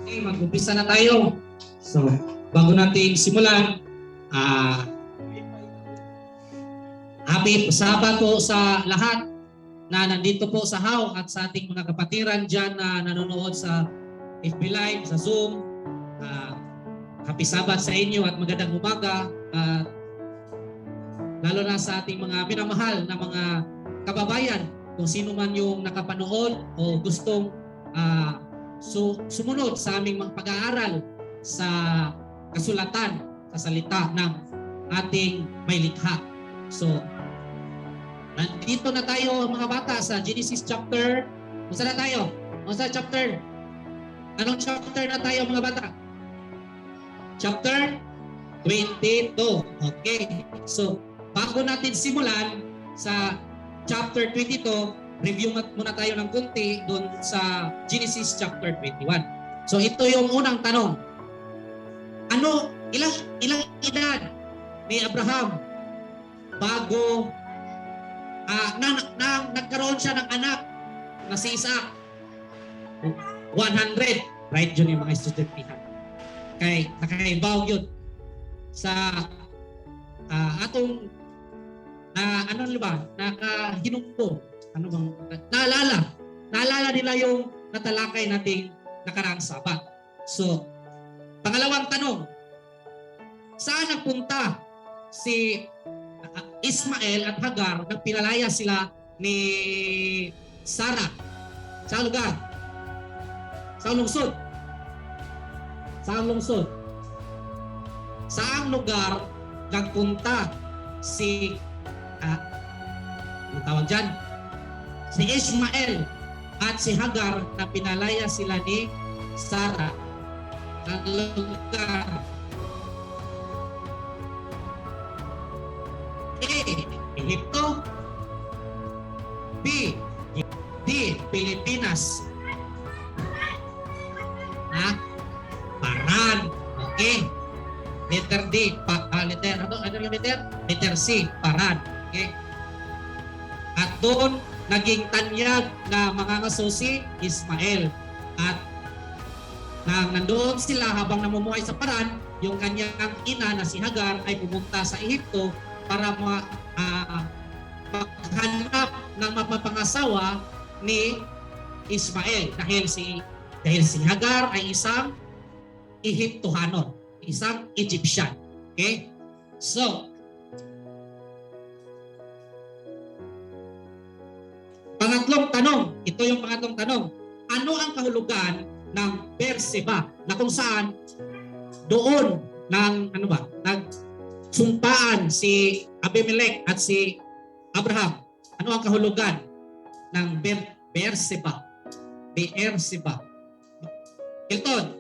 Okay, mag-umpisa na tayo. So, bago natin simulan, happy Sabado sa lahat na nandito po sa HAW at sa ating mga kapatiran dyan na nanonood sa FB Live, sa Zoom. Happy Sabbath sa inyo at magandang umaga. Lalo na sa ating mga minamahal na mga kababayan, kung sino man yung nakapanood o gustong sumunod sa aming mga pag-aaral sa kasulatan, sa salita ng ating may likha. So, nandito na tayo mga bata sa Genesis chapter. Musta na tayo? Musta chapter? Anong chapter na tayo mga bata? Chapter 22. Okay. So, bago natin simulan sa chapter 22, review muna tayo ng kunti doon sa Genesis chapter 21. So, ito yung unang tanong. Ilang edad ni Abraham bago nagkaroon siya ng anak na si Isaac? 100. Right yun yung mga estudyante. Kay nakaibaw yun sa atong nakahinungko. Ano bang naalala nila yung natalakay nating nakaraang Sabat. So, pangalawang tanong, saan nagpunta si Ismael at Hagar nang pinalaya sila ni Sarah? Sa lugar? Sa lungsod? Saang lungsod? Saang lugar nagpunta si ano tawag dyan? Si Ismael at si Hagar na pinalaya sila ni Sarah. Ang lugar A. Egypto, B. Pilipinas, Paran. Okay. Letter D. Letter C. Paran. Okay. At doon naging tanyag na mangangaso si Ismael. At nang nandoon sila habang namumuhay sa Paran, yung kanyang ina na si Hagar ay pumunta sa Ehipto para maghanap ng mapapangasawa ni Ismael dahil si Hagar ay isang Ehiptohanon, isang Egyptian. Okay? So, pangatlong tanong, ito yung pangatlong tanong. Ano ang kahulugan ng Berseba na kung saan doon nagsumpaan si Abimelech at si Abraham? Ano ang kahulugan ng Berseba? Berseba. Hilton,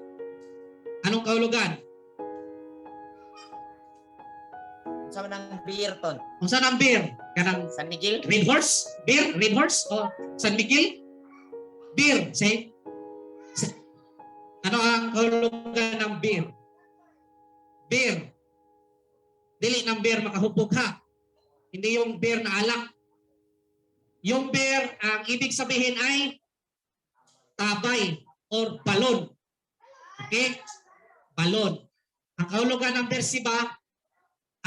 anong kahulugan? Sama ng beer, Ton. Kung saan ang beer? Kanang San Miguel? Red Horse? Beer? Red Horse? O San Miguel? Beer. Say. Ano ang kahulugan ng beer? Beer. Dili ng beer makahubog ha. Hindi yung beer na alak. Yung beer, ang ibig sabihin ay tabay or balon. Okay? Balon. Ang kahulugan ng Berseba,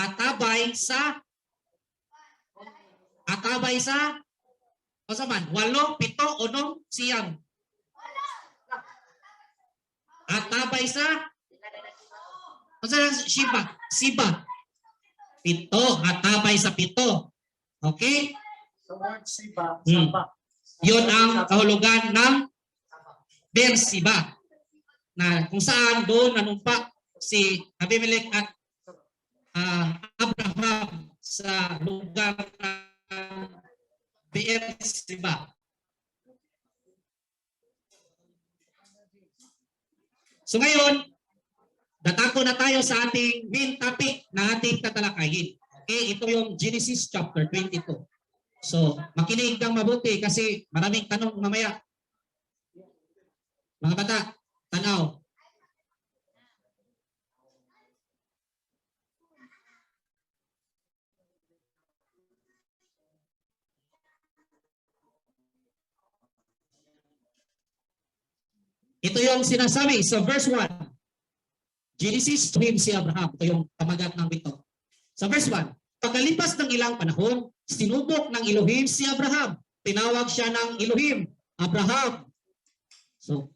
atabay sa o saman, 8, 7, 8, siyam. Atabay sa o sa Siba. 7, atabay sa 7. Okay? The word Siba, Saba. Yun ang kahulugan ng Berseba. Na kung saan doon nanumpa si Abimelech at Abraham sa lugar ng Berseba. So ngayon, datako na tayo sa ating main topic na ating tatalakayin. Okay, ito yung Genesis chapter 22. So, makinig kang mabuti kasi maraming tanong mamaya. Mga bata, tanaw. Ito yung sinasabi sa verse 1. Genesis to him si Abraham. Ito yung pamagat ng ito. Sa verse 1, pagkalipas ng ilang panahon, sinubok ng Elohim si Abraham. Tinawag siya ng Elohim, Abraham. So,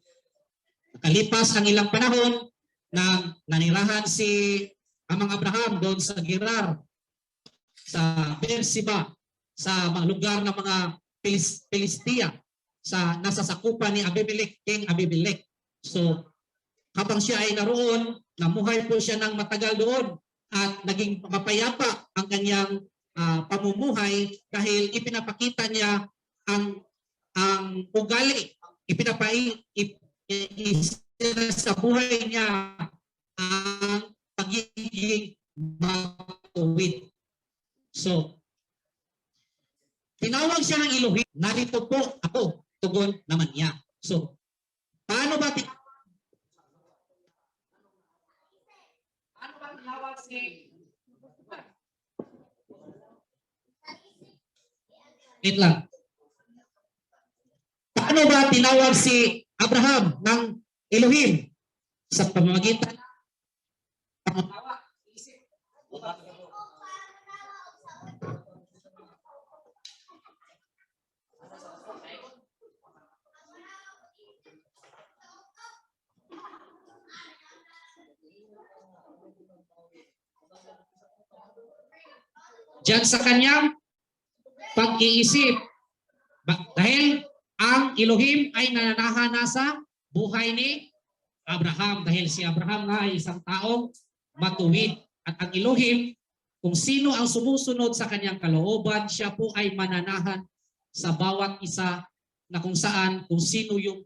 pagkalipas ng ilang panahon, na nanirahan si Amang Abraham doon sa Gerar, sa Beersheba, sa mga lugar ng mga Filistia, sa nasa sakupan ni Abimelech, King Abimelech. So, habang siya ay naroon, namuhay po siya ng matagal doon at naging mapayapa ang kanyang pamumuhay dahil ipinapakita niya ang ugali, sa buhay niya ang pagiging matuwid. So, tinawag siya ng Elohim, narito po ako, tugon naman niya. So, paano ba tinawag si Wait lang. Paano ba tinawag si Abraham ng Elohim? Sa pamamagitan ng pangunawa, isip. Diyan sa kanyang pag-iisip. Dahil ang Elohim ay nananahan na sa buhay ni Abraham. Dahil si Abraham nga ay isang taong matuwid. At ang Elohim, kung sino ang sumusunod sa kanyang kalooban, siya po ay mananahan sa bawat isa na kung saan, kung sino yung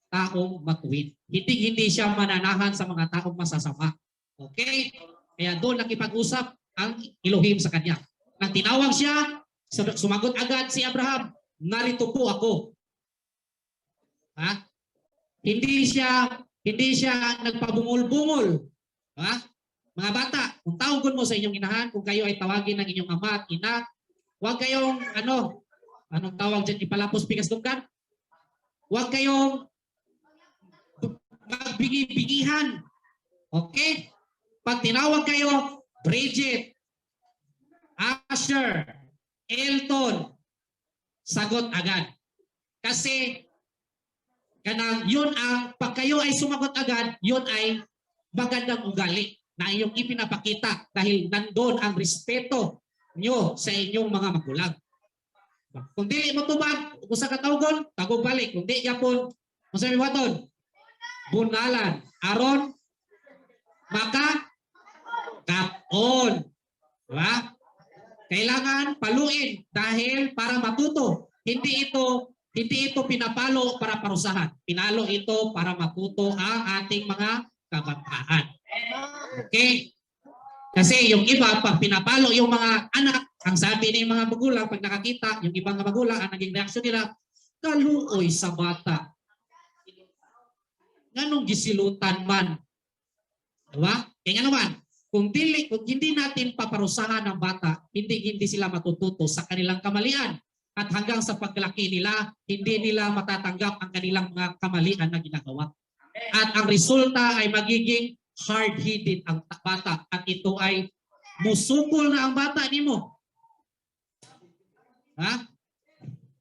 taong matuwid. Hindi siya mananahan sa mga taong masasama. Okay? Kaya doon nakipag-usap ang Elohim sa kanya. Nang tinawag siya, sumagot agad si Abraham, narito po ako. Ha? Hindi siya nagpabungol-bungol. Ha? Mga bata, kung tawagon mo sa inyong inahan, kung kayo ay tawagin ng inyong ama at ina, huwag kayong anong tawag dyan, ipalapos pikas dunggan? Huwag kayong magbigi-bigihan. Okay? Pag tinawag kayo, Bridget, Asher, Elton, sagot agad. Kasi yun pag kayo ay sumagot agad, yun ay magandang ugali na iyong ipinapakita dahil nandoon ang respeto nyo sa inyong mga magulang. Kung dili mo tubag, kung sa katawgon, tagog balik. Kung di yapon, masabi mo doon, bunalan, aron, maka, kapon. Diba? Kailangan paluin dahil para matuto. Hindi ito pinapalo para parusahan. Pinalo ito para matuto ang ating mga kabataan. Okay? Kasi yung iba, pag pinapalo yung mga anak, ang sabi ng mga magulang, pag nakakita, yung ibang magulang, ang naging reaksyon nila, kaluoy sa bata. Nganong gisilutan man? Diba? Kaya nga naman, kung hindi natin paparusahan ng bata, hindi sila matututo sa kanilang kamalian. At hanggang sa paglaki nila, hindi nila matatanggap ang kanilang mga kamalian na ginagawa. At ang resulta ay magiging hard-headed ang bata. At ito ay musukol na ang bata nimo. Ha?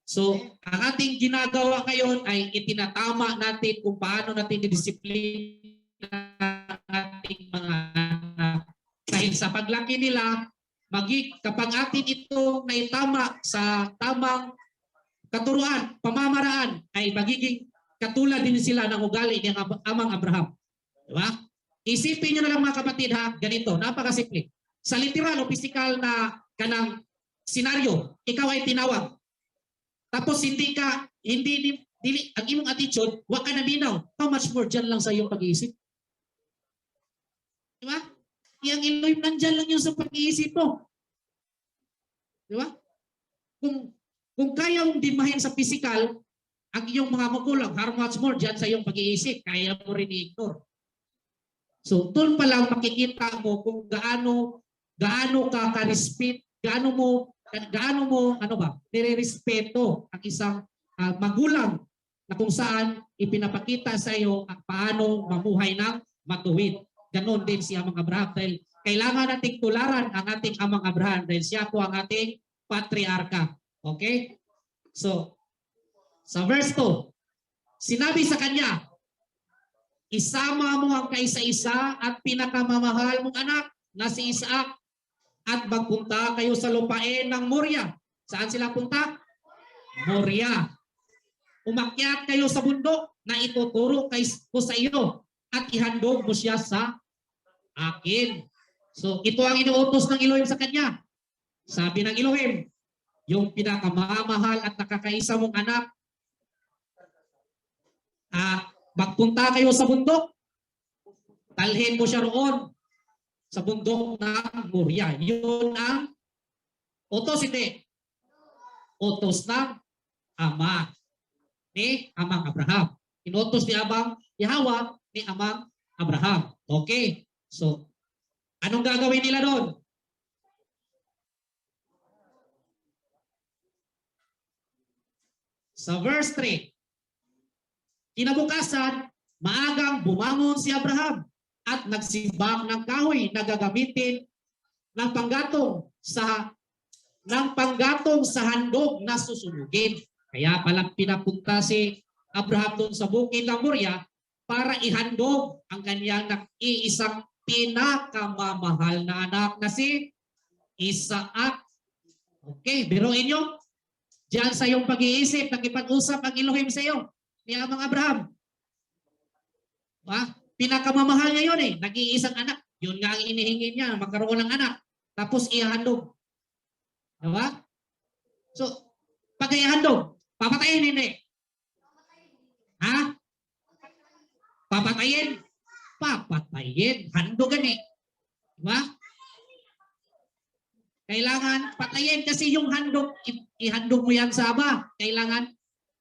So, ang ating ginagawa ngayon ay itinatama natin kung paano natin didisiplina ang ating mga anak. Dahil sa paglaki nila, kapag atin ito naitama sa tamang katuruan, pamamaraan, ay magiging katulad din sila ng ugali ng Amang Abraham. Diba? Isipin nyo na lang mga kapatid ha, ganito, napakasimple. Sa literal o physical na kanang senaryo, ikaw ay tinawag. Tapos ang imong attitude, wag ka na binaw. How much more dyan lang sa iyong pag-iisip? Diba? Yang Elohim nandyan lang yung sa pag-iisip mo. Diba? Kung kaya mong dimahin sa physical, ang iyong mga magulang, how much more dyan sa iyong pag-iisip, kaya mo rin i-ignore. So, doon pa lang makikita mo kung gaano ka ka-respect, gaano mo nire-respeto ang isang magulang na kung saan ipinapakita sa iyo ang paano mamuhay ng matuwid. Ganon din si Amang Abraham dahil kailangan nating tularan ang ating Amang Abraham dahil siya po ang ating patriarka. Okay? So, sa verse 2, sinabi sa kanya, isama mo ang kaisa-isa at pinakamamahal mong anak na si Isaac at magpunta kayo sa lupain ng Moria. Saan sila punta? Moria. Umakyat kayo sa bundok na ituturo ko sa iyo at ihandog mo siya sa akin. So ito ang inuutos ng Elohim sa kanya. Sabi ng Elohim, yung pinakamamahal at nakakaisa mong anak, magpunta kayo sa bundok, dalhin mo siya roon sa bundok ng Moria. Yun ang utos, hindi. Utos ng Ama ni Amang Abraham. Inutos ni Amang Yahweh ni Amang Abraham. Okay. So, anong gagawin nila doon? Sa verse 3, kinabukasan, maagang bumangon si Abraham at nagsibak ng kahoy na gagamitin ng panggatong sa handog na susunugin. Kaya pala pinapunta si Abraham doon sa bukid ng Moria para ihandog ang kanyang iisang pinakamamahal na anak na si Isaac. Okay, biruin nyo. Diyan sa iyong pag-iisip, nakipag-usap ang Elohim sa iyo ni Amang Abraham. Pinakamamahal niya yun eh. Nag-iisang anak. Yun nga ang inihingi niya, magkaroon ng anak. Tapos ihandog. Diba? So, pag ihandog, papatayin hindi. Ha? Papatayin? Papatayin. Handogan eh. Diba? Kailangan patayin kasi yung handog, ihandog mo yan sa Aba. Kailangan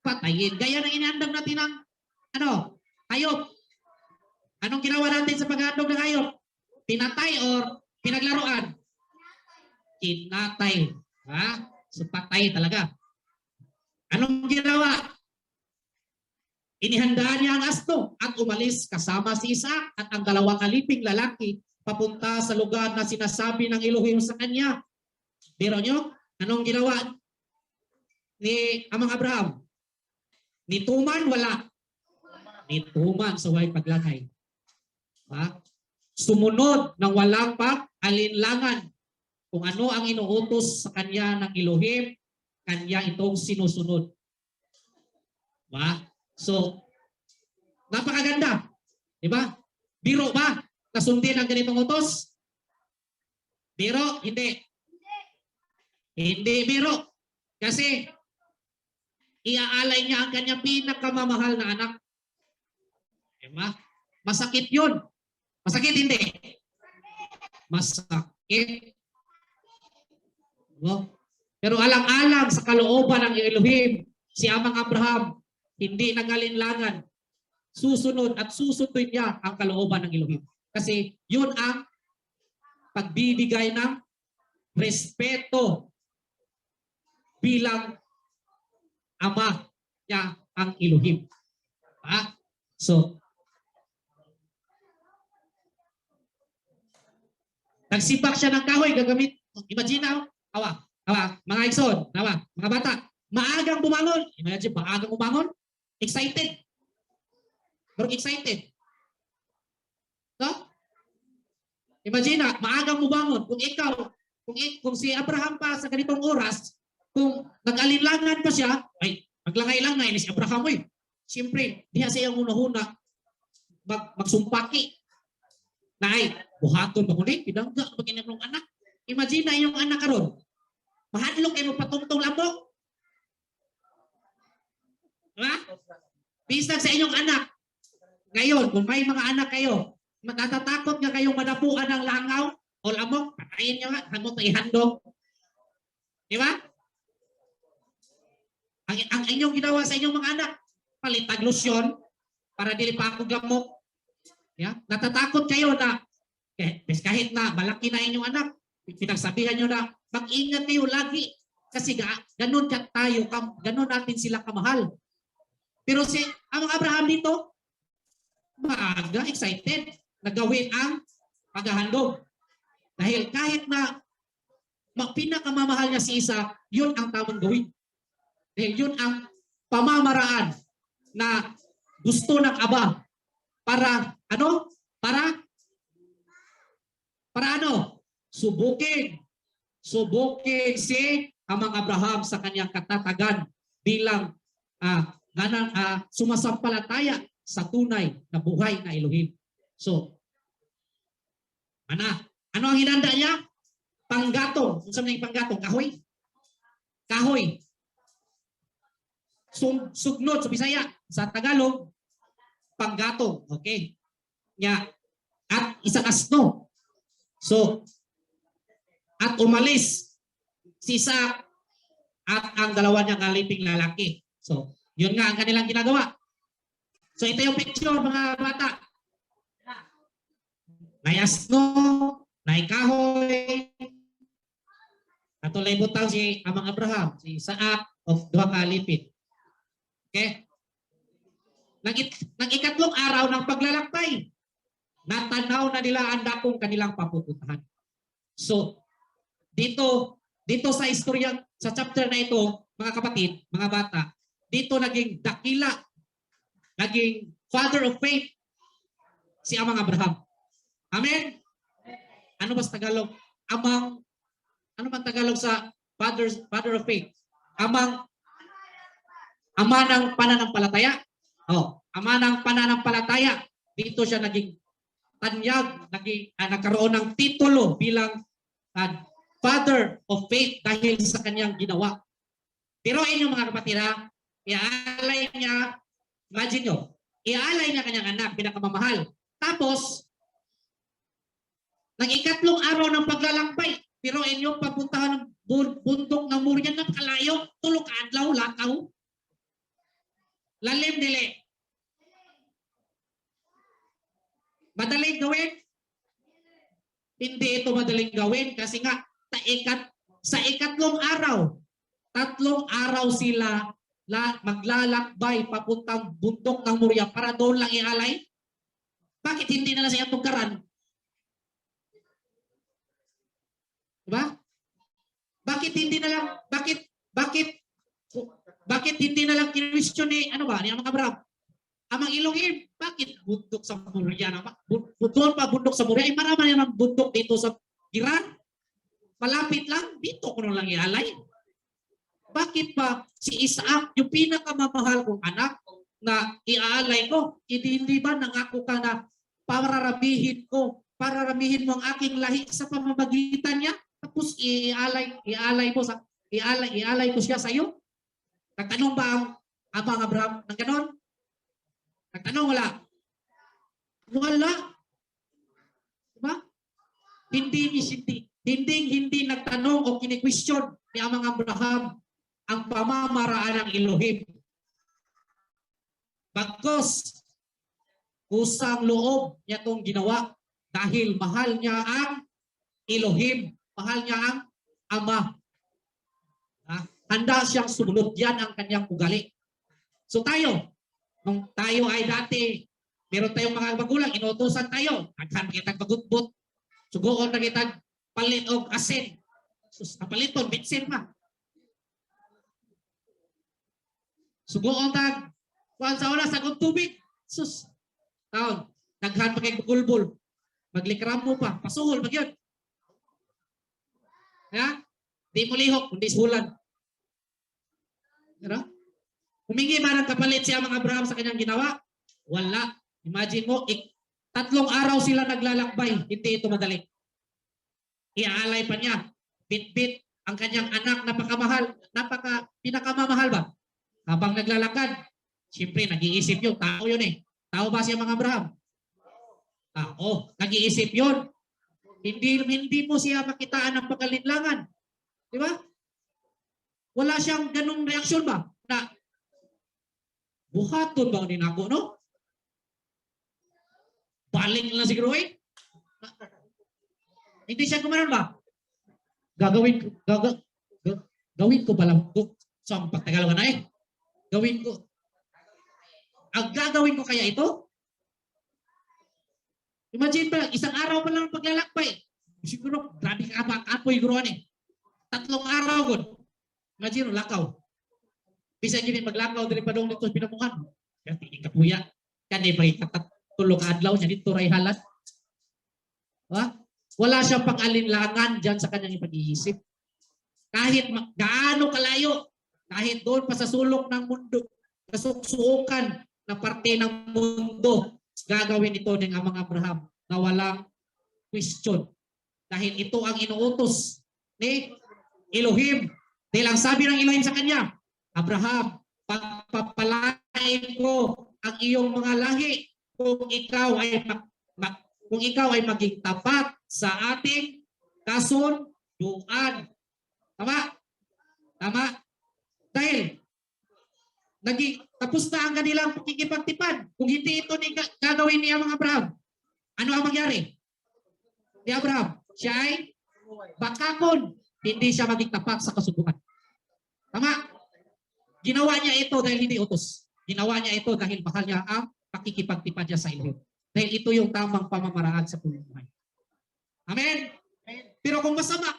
patayin. Gaya na inahandog natin ng hayop. Anong ginawa natin sa paghandog ng hayop? Tinatay or pinaglaruan? Tinatay. Ha? So patay talaga. Anong ginawa? Inihandaan niya ang asto at umalis kasama si Isaac at ang dalawang aliping lalaki papunta sa lugar na sinasabi ng Elohim sa kanya. Biro nyo, anong ginawa ni Amang Abraham? Ni Tuman, wala. Ni Tuman sa way paglakay. Sumunod ng walang pag-alinlangan. Kung ano ang inuutos sa kanya ng Elohim, kanya itong sinusunod. So, napakaganda. Diba? Biro ba? Nasundin ang ganitong utos? Biro? Hindi. Hindi biro. Kasi, iaalay niya ang kanyang pinakamamahal na anak. Diba? Masakit yun. Masakit hindi. Masakit. Pero alang-alang sa kalooban ng Elohim, si Amang Abraham, hindi nag-alinlangan. Susunod at susundin niya ang kalooban ng Elohim. Kasi yun ang pagbibigay ng respeto bilang ama niya ang Elohim. So, nagsibak siya ng kahoy, gagamit. Imagine now, mga Ikson, mga bata, maagang bumangon. Imagine, maagang bumangon. Excited. Pero excited. So, imagine na, maagang bumangon. Kung ikaw, kung si Abraham pa sa ganitong oras, kung nag-alinlangan pa siya, ay, maglangay lang na ini si Abraham. Siyempre, diha siya yung una-una magsumpaki. Na ay, buhaton ba kunin? Pinangga, mag-inagong anak. Imagine na yung anak karon. Mahadlok kayo patungtong lambok. Diba? Pisag sa inyong anak. Ngayon, kung may mga anak kayo, matatatakot nga kayong madapuan ng langaw o lamok, patayin nyo nga, hamot na ihandog. Diba? Ang inyong ginawa sa inyong mga anak, palitag lusyon para dili pa ako gamok. Yeah? Natatakot kayo na kahit na malaki na inyong anak, pinagsabihan nyo na mag-ingat kayo lagi kasi ganun tayo, ganun natin sila kamahal. Pero ang Abraham dito, maaga, excited, nagawin ang paghahandog. Dahil kahit na pinakamamahal niya si Isaac, yun ang tamang gawin. Dahil yun ang pamamaraan na gusto ng Aba para ano? Para ano? Subukin si Amang Abraham sa kanyang katatagan bilang sumasampalataya sa tunay na buhay na Elohim. So, ano ang hinanda niya? Panggatong. Kung saan yung panggatong? Kahoy. Kahoy. Sugnod sa Bisaya. Sa Tagalog, panggatong. Okay. At isang asno. So, at umalis si Isaac at ang dalawa niyang aliping lalaki. So, yun nga ang kanilang ginagawa. So, ito yung picture, mga bata. Nayasno, naikahoy, at ulay butaw si Amang Abraham, si Isaac, of duha ka alipin. Okay? Nang ikatlong araw ng paglalakbay, natanaw na nila ang dakong kanilang papupuntahan. So, dito sa istorya, sa chapter na ito, mga kapatid, mga bata, dito naging dakila, naging father of faith, si Amang Abraham. Amen? Ano ba sa Tagalog? Ano ba Tagalog sa father of faith? Ama ng pananampalataya. Ama ng pananampalataya. Dito siya naging tanyag, nagkaroon ng titulo bilang father of faith dahil sa kanyang ginawa. Pero inyo mga kapatid, iaalay niya, imagine nyo, iaalay niya kanyang anak, pinakamamahal. Tapos, nang ikatlong araw ng paglalakbay, pero inyong papuntahan ng bundok ng Moriah ng kalayo, tulog adlaw, lakaw. Lalim dili. Madaling gawin? Hindi ito madaling gawin kasi nga sa ikatlong araw, 3 araw sila maglalakbay papuntang bundok ng Moriah para doon lang ialay. Bakit hindi na siya tungkaran? Diba? Bakit hindi na lang kinwestiyon ni Amang Abraham? Amang Elohim, bakit bundok sa Moriah na? Doon pa bundok sa Moriah, ay marami ng bundok dito sa Iran. Malapit lang, dito ko lang ialay. Bakit pa si Isaac, yung pinakamamahal kong anak na iaalay ko, hindi ba nangako ka na pararamihin mo ang aking lahi sa pamamagitan niya? Tapos ialay ko siya sa iyo. Nagtanong ba ang Amang Abraham ng ganon? Nagtanong wala? Wala. Diba? Hindi nagtanong o kini-question ni Amang Abraham ang pamamaraan ng Elohim. Bagkos, kusang loob niya itong ginawa dahil mahal niya ang Elohim. Mahal niya ang Ama. Handa siyang sumunod. Yan ang kanyang ugali. So tayo, nung tayo ay dati, meron tayong mga magulang, inutusan tayo. Naghan kitag magutbot. Sugoon na kitag palit o asin. Sus, napaliton, bitsin pa. Sugoon tag, kuhan sa oras, sagong tubig. Sus, taon, naghan pa kay bugulbol. Maglikram mo pa, pasuhol, magyod. Di mo lihok, kundi sulan. Diba? Humingi man ang kapalit si Amang Abraham sa kanyang ginawa? Wala. Imagine mo, 3 araw sila naglalakbay. Hindi ito madali. Iaalay pa niya. Bit-bit ang kanyang anak, pinakamamahal ba? Habang naglalakad, siyempre nag-iisip yun. Tao yun eh. Tao ba si Amang Abraham? Tao. Nag-iisip yun. Hindi mo siya makitaan ng pagkalinlangan. Di ba? Wala siyang ganung reaksyon ba? Na buhaton ba ni nako, no? Baling lang siguro eh. Hindi siya kumanon ba? Gawin ko pala. Sa Tagalog na eh. Gawin ko. Ang gagawin ko kaya ito? Imagine pa, isang araw pa lang ang paglalakbay. Siguro, grabe ka ba, kapoy guruan eh. 3 araw gud. Imagine, lakaw. Bisa gini maglakaw diri pa dong dito sa pinamukan. Kasi ikapuya. Kani ba ikatulong adlaw niya dito ray halas. Ha? Wala siyang pang-alinlangan diyan sa kanyang pag-iisip. Kahit gaano kalayo, kahit doon pa sa sulok ng mundo, kasuksukan na parte ng mundo, gagawin ito ng amang Abraham na walang question. Dahil ito ang inuutos ni Elohim. Dahil ang sabi ng Elohim sa kanya, Abraham, pagpapalain ko ang iyong mga lahi kung ikaw ay maging tapat sa ating kasunduan. Tama? Tama? Dahil tapos na ang kanilang pakikipagtipad. Kung hindi ito gagawin ni mga Abraham, ano ang mangyari? Ni Abraham, siya ay bakakon. Hindi siya maging tapat sa kasunduan. Tama? Ginawa niya ito dahil hindi utos. Ginawa niya ito dahil mahal niya ang pakikipagtipad niya sa Elohim. Dahil ito yung tamang pamamaraan sa pamumuhay. Amen? Pero kung masama,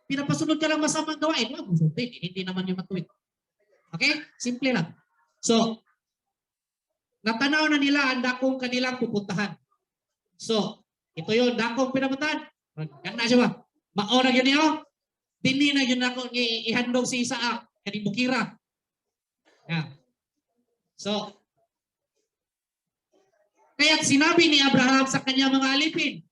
pinapasunod ka lang masamang gawain, hindi naman yung matuwid. Okay? Simple lang. So, natanaw na nila ang dakong kanilang pupuntahan. So, ito yung dakong pinapuntahan. Ganda siya ba? Maorag yun niyo? Dini na yun ako ihandog si Isaac. Kaning bukira. Yeah. So, kaya't sinabi ni Abraham sa kanya mga alipin,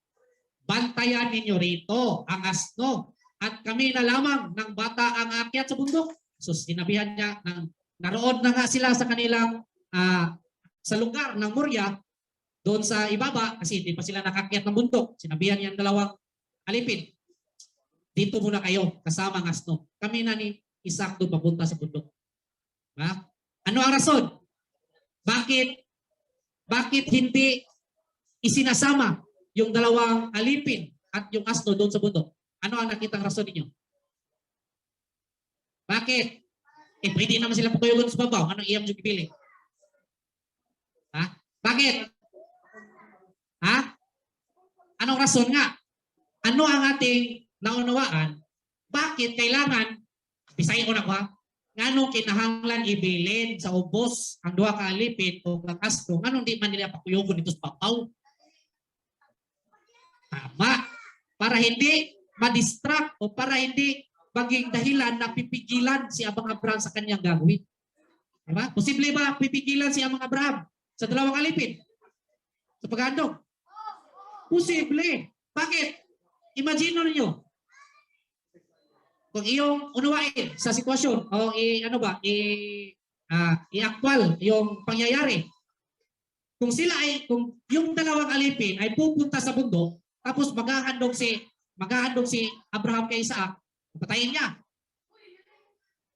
bantayan ninyo rito ang asno at kami na lamang ng bata ang aakyat sa bundok. So sinabihan niya, naroon na nga sila sa kanilang sa lugar ng Moria, doon sa ibaba, kasi hindi pa sila nakakyat ng bundok. Sinabihan niya ang dalawang alipin, dito muna kayo kasama ang asno. Kami na ni Isaac doon papunta sa bundok. Ha? Ano ang rason? Bakit hindi isinasama yung dalawang alipin at yung asno doon sa bundok? Ano ang nakitang rason ninyo? Bakit? Pwede naman sila pagkayugan sa babaw. Anong iyang yung pipili? Ha? Bakit? Ha? Anong rason nga? Ano ang ating naunawaan? Bakit kailangan, bisayin ko na ko ha, ngano kinahanglan ibilin sa ubos ang duha ka alipin o ang asno, ngano di man nila pakuyugon ito sa babaw? Tama. Para hindi ma-distract o para hindi maging dahilan na pipigilan si Abang Abraham sa kanyang gagawin. Diba? Posible ba pipigilan si Abang Abraham sa dalawang alipin? Sa paghandog? Posible. Bakit? Imagine ninyo. Kung iyong unawain sa sitwasyon o i-actual yung pangyayari. Kung yung dalawang alipin ay pupunta sa bundok, tapos maghahandog si Abraham kay Isaac, patayin niya.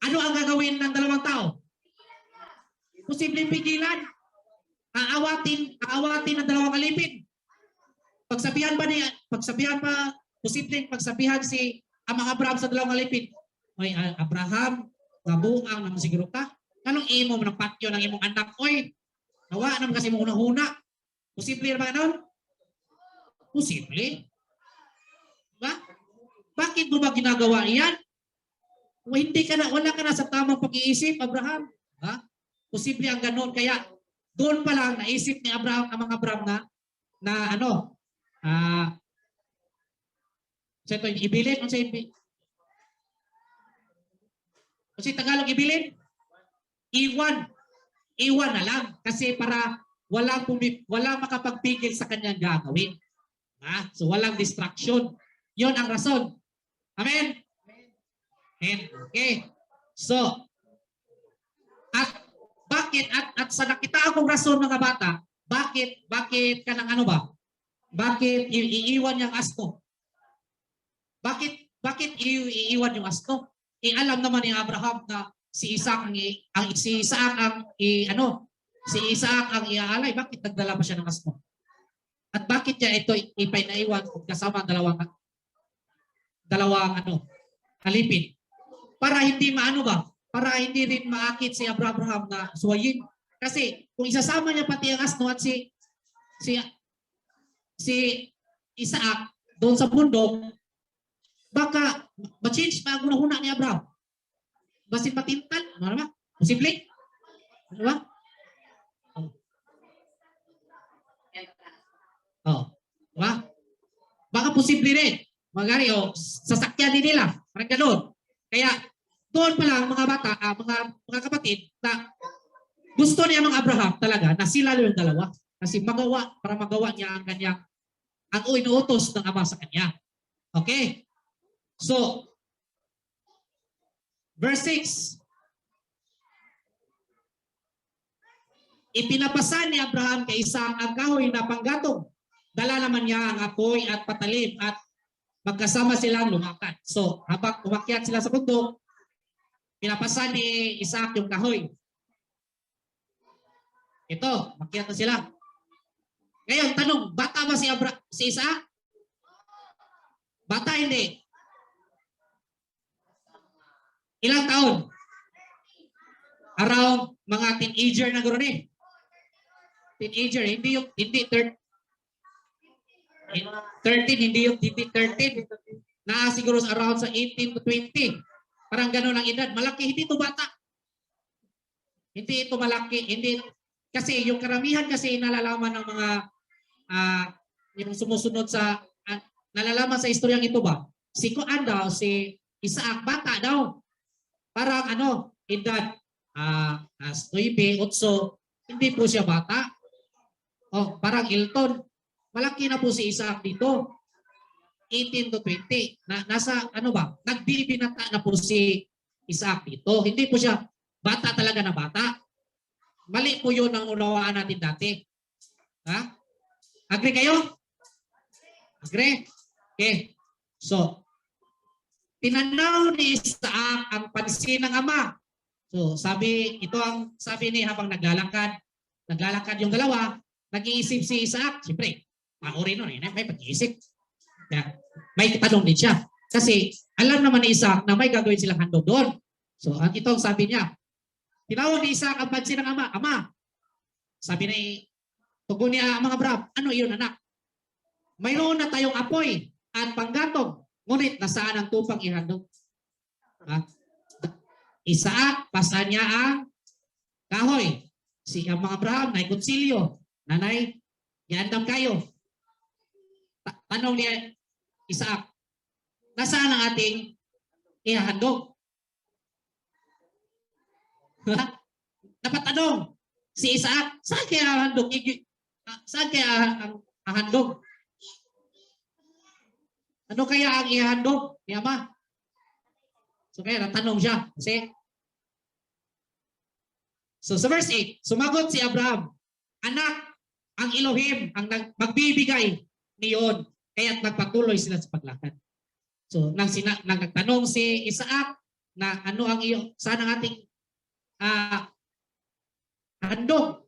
Ano ang gagawin ng dalawang tao? Posibleng pigilan. Aawatin ng dalawang alipin. Posibleng pagsabihan si ang mga Abraham sa dalawang alipin. Oy, Abraham, nabuang naman siguro ka. Anong imo mo ng patyo ng imong anak? Oy, nawa naman kasi mo una-una. Posible ba ganon? Posible. Diba? Bakit mo ba ginagawa iyan? Wala ka na sa tamang pag-iisip, Abraham. Ha? Posible ang ganon. Kaya doon pa lang naisip ni Abraham, ang mga Abraham sa ito, ibilin? Kasi Tagalog ibilin? Iwan na lang. Kasi para walang makapagpigil sa kanyang gagawin. Ha? So walang distraction. Yon ang rason. Amen? Okay. So, at bakit? At sa nakita akong rason mga bata, bakit ka ng ano ba? Bakit iiwan yung asno? Bakit iiwan yung asno? Alam naman ni Abraham na si Isaac ang iaalay. Bakit nagdala pa siya ng asno? At bakit niya ito ipinaiwan kasama ang dalawang alipin? Para hindi para hindi rin maakit si Abraham na suwayin. Kasi kung isasama niya pati ang asno at si Isaac doon sa bundok, baka ma-change pa ang huna ni Abraham. Basin patintal, ano naman? Posible? Ano ba? Oh. Diba? Baka posible rin. Magari, sasakyan din nila. Parang gano'n. Kaya, doon pa lang mga bata, mga kapatid, na gusto niya mga Abraham talaga na sila yung dalawa. Kasi para magawa niya ang inuutos ng Ama sa kanya. Okay? So, verse 6. Ipinapasa ni Abraham kay Isaac ang kahoy na panggatong. Dala naman niya ang apoy at patalim at magkasama silang lumakad. So, habang umakyat sila sa bundok, pinapasa ni Isaac yung kahoy. Ito, umakyat na sila. Ngayon, tanong, bata ba si Isaac? Bata hindi. Ilang taon? Around mga teenager na gano'n eh. Teenager, hindi 13, hindi 13. Na siguro around sa 18 to 20. Parang gano'n ang edad. Malaki, hindi ito bata. Hindi ito malaki. Hindi. Kasi yung karamihan kasi nalalaman ng mga yung sumusunod sa nalalaman sa istoryang ito ba? Si Kuan daw, si Isaac, bata daw. Parang edad as 9, 8, hindi po siya bata. Parang Hilton. Malaki na po si Isaac dito. 18 to 20. Nasa nagbibinata na po si Isaac dito. Hindi po siya bata talaga na bata. Mali po yun ang unawaan natin dati. Ha? Agree kayo? Agree? Okay. So, tinanaw ni Isaac ang pansin ng ama. So, sabi ni habang naglalakad yung dalawa, nag-iisip si Isaac. Siyempre, mauri nun, may pag-iisip. May tanong din siya. Kasi, alam naman ni Isaac na may gagawin silang handog doon. So, itong sabi niya, tinawag ni Isaac ang pansin ng ama. Ama, sabi ni tugon niya mga Abraham, ano iyon anak? Mayroon na tayong apoy at panggatong, ngunit nasaan ang tupang ihandog? Isaac, pasan niya ang kahoy. Ang mga Abraham, nay konsilyo, nanay, iandam kayo. Tanong niya, Isaac, nasaan ang ating ihandog? Napatanong si Isaac, saan kaya handog? Saan kaya ang handog? Ano kaya ang ihandog ni Ama? So kaya natanong siya. So sa verse 8, sumagot si Abraham, anak, ang Elohim ang magbibigay niyon, kaya't nagpatuloy sila sa paglakad. So nagtanong si Isaac na ano ang saan ang ating handog?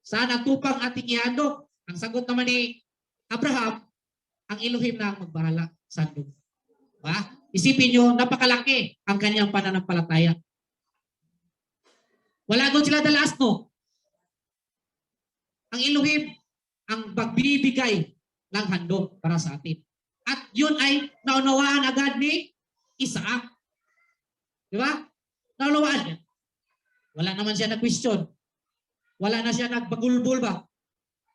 Saan ang tupang ating ihandog? Ang sagot naman ni Abraham, ang Elohim na ang magbahala sa handog. Isipin nyo, napakalaki ang kanyang pananampalataya. Wala doon sila dalas, no? Ang Elohim ang magbibigay ng handog para sa atin. At yun ay naunawaan agad ni Isaac. Di ba? Naunawaan niya. Wala naman siya na-question. Wala na siya nagpagulbul ba?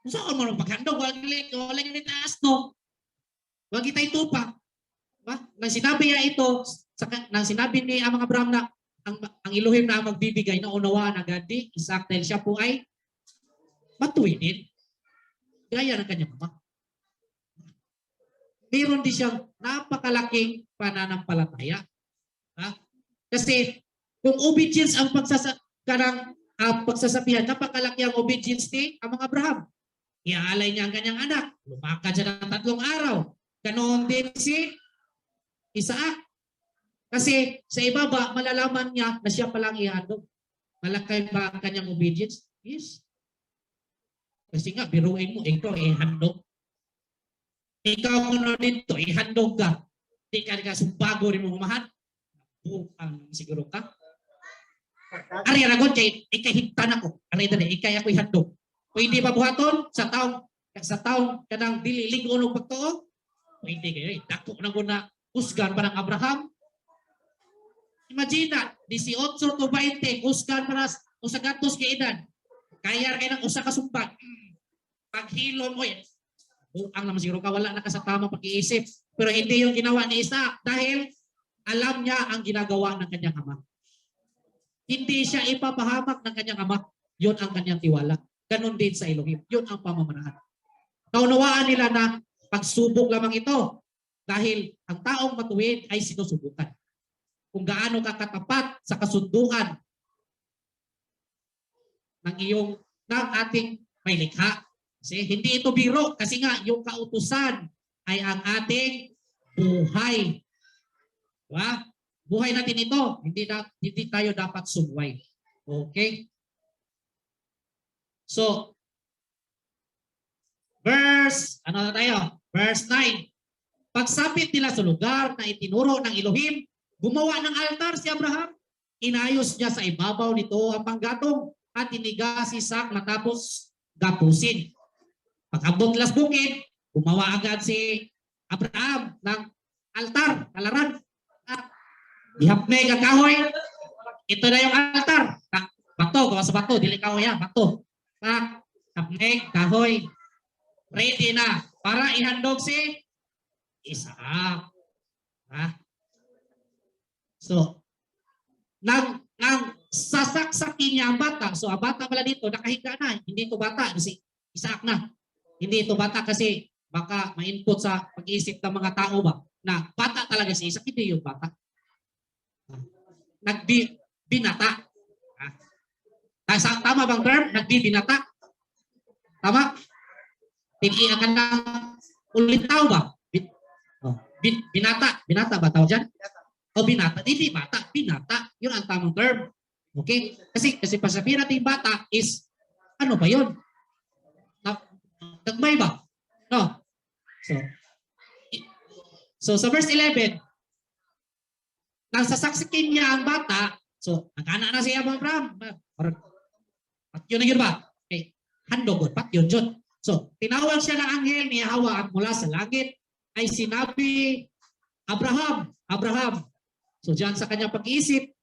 Kung saan mo nang paghandog, wala nyo nitaas, no? Wag itay tupa. Diba? Nang sinabi niya ito, nang sinabi ni Amang Abraham na ang Elohim na magbibigay, na unawaan agad ni Isaac dahil siya po ay matuwinin. Gaya ng kanyang ama. Meron din siyang napakalaking pananampalataya. Kasi kung obedience ang pagsasabihan, napakalaki ang obedience ni Amang Abraham. Iaalay niya ang kanyang anak. Lumakad siya ng 3 araw. Ganoon din si Isaac. Kasi sa ibaba, malalaman niya na siya palang ihandog. Malaki ba ang kanyang obedience? Yes. Kasi nga, biruin mo, ikaw ihandog. Ikaw ano nito, ihandog ka. Hindi ka sumbago rin mo umahan. Buang siguro ka. Ari ragon kay ikay higtan ako. Ari dali ikay ako ihandog. Pwede ba buhaton sa taong kanang dili ligon og pagtuo? Pwede kayo. Dako na ko na usgan pa ng Abraham. Imagine na 18 to 20 usgan para usa gatos kay edad. Kaya kay nang usa ka sumpag. Paghilom mo yan. Ang naman siguro ka wala na ka sa tamang pag-iisip. Pero hindi yung ginawa ni Isaac dahil alam niya ang ginagawa ng kanyang ama. Hindi siya ipapahamak ng kanyang ama. Yun ang kanyang tiwala. Ganon din sa Elohim. Yun ang pamamaraan. Naunawaan nila na pagsubok lamang ito dahil ang taong matuwid ay sinusubukan. Kung gaano ka katapat sa kasunduan ng ating may likha. Kasi hindi ito biro kasi nga yung kautusan ay ang ating buhay. Diba? Buhay natin ito. Hindi tayo dapat sumway. Okay? So, verse 9. Pagsapit nila sa lugar na itinuro ng Elohim, gumawa ng altar si Abraham. Inayos niya sa ibabaw nito ang panggatong at iniga si Isaac matapos gapusin. Pag-abot las bukid, gumawa agad si Abraham ng altar, kalaran. Ihapnay ka kahoy. Ito na yung altar. Bato, gawa sa bato, dili kahoy yan, bato. Hapnay, kahoy. Ready na para ihandog si Isaac. So, nang sasaksakin niya ang bata. So, ang bata pala dito, nakahiga na. Hindi ito bata, kasi Isaac na. Hindi ito bata kasi baka ma-input sa pag-iisip ng mga tao ba na bata talaga si Isaac. Hindi yung bata. Nagbibinata. Tama bang term? Nagbibinata. Tama? Tingin ka ng ulit tao ba? Binata. Binata ba tawag dyan? O binata. Hindi bata. Binata. Yun ang tamang term. Okay? Kasi pasabihin natin bata is, ano ba yun? Nagmay ba? No. So sa verse 11, nang sasaksikin niya ang bata, so, nagkana na siya Abraham. Patyon na yun ba? Okay. Handog, patyon yun. So, tinawag siya ng anghel ni Yahweh at mula sa langit ay sinabi, Abraham, Abraham. So, diyan sa kanyang pag-iisip,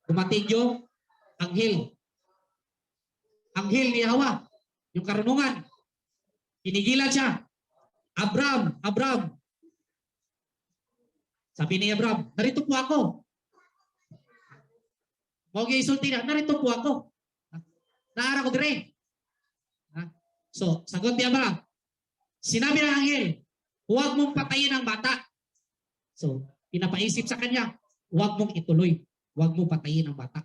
dumating yung anghel. Anghel ni Yahweh, yung karunungan. Pinigilan siya. Abraham, Abraham. Sabi ni Abraham, narito po ako. Mawag isulti na, narito po ako. Naara ko dire. So, sagot ni Abraham. Sinabi ng anghel, huwag mong patayin ang bata. So, pinapaisip sa kanya, huwag mong ituloy. Huwag mong patayin ang bata.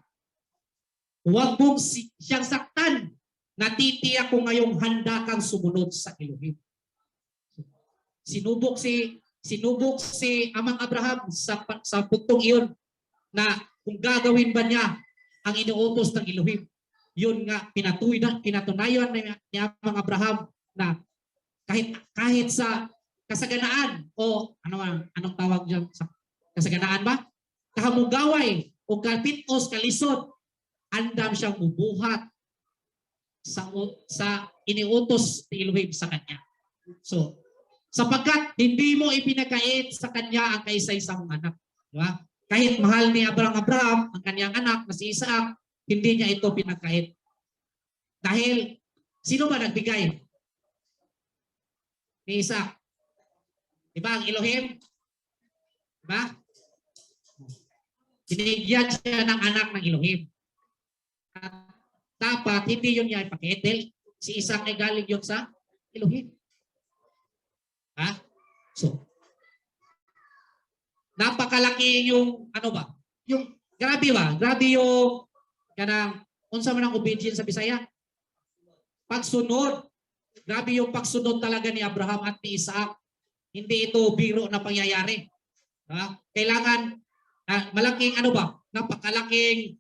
Huwag mong siyang saktan. Natitiyak ko ngayong handa kang sumunod sa Elohim. Sinubok si Amang Abraham sa puntong iyon na kung gagawin ba niya ang inuutos ng Elohim. Yun nga pinatunayan ni Amang Abraham na kahit sa kasaganaan o anong tawag diyan sa kasaganaan ba? Kahamugaway o kapitos kalisod, andam siyang bubuhat sa iniutos ni Elohim sa kanya. So, sapagkat hindi mo ipinakait sa kanya ang kaisa-isang anak. Diba? Kahit mahal ni Abraham ang kanyang anak na si Isaac, hindi niya ito pinakait. Dahil, sino ba nagbigay? Ni Isaac. Diba ang Elohim? Diba? Binigyan siya ng anak ng Elohim. At dapat hindi yun niya ipakait dahil si Isaac ay galing yun sa Elohim. So, napakalaki yung yung grabe ba? Grabe yung kanang unsa man ang obedience sa Bisaya? Pagsunod. Grabe yung pagsunod talaga ni Abraham at ni Isaac. Hindi ito biro na pangyayari. Kailangan malaking napakalaking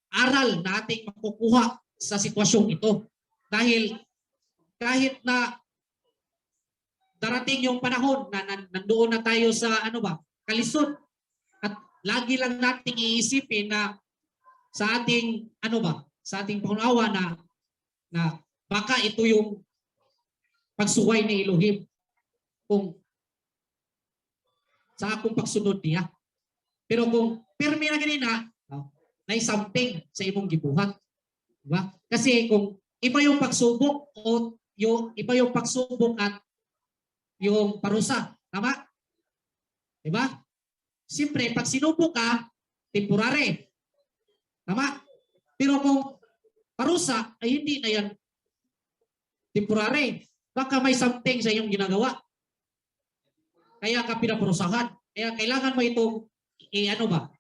aral na ating makukuha sa sitwasyong ito. Dahil kahit na darating yung panahon na nandoon na tayo sa kalisod at lagi lang nating iisipin na sa ating sa ating pangunawa na baka ito yung pagsuway ni Elohim kung sa akong pagsunod niya. Pero kung pirmi na ganina, na something sa imong gibuhat. Diba? Kasi kung iba yung pagsubok o iba yung pagsubok at yung parusa. Tama? Diba? Siyempre, pag sinubok ka, temporary. Tama? Pero kung parusa, ay hindi na yan temporary. Baka may something sa iyong ginagawa. Kaya ka pinaparusahan. Kaya kailangan mo itong,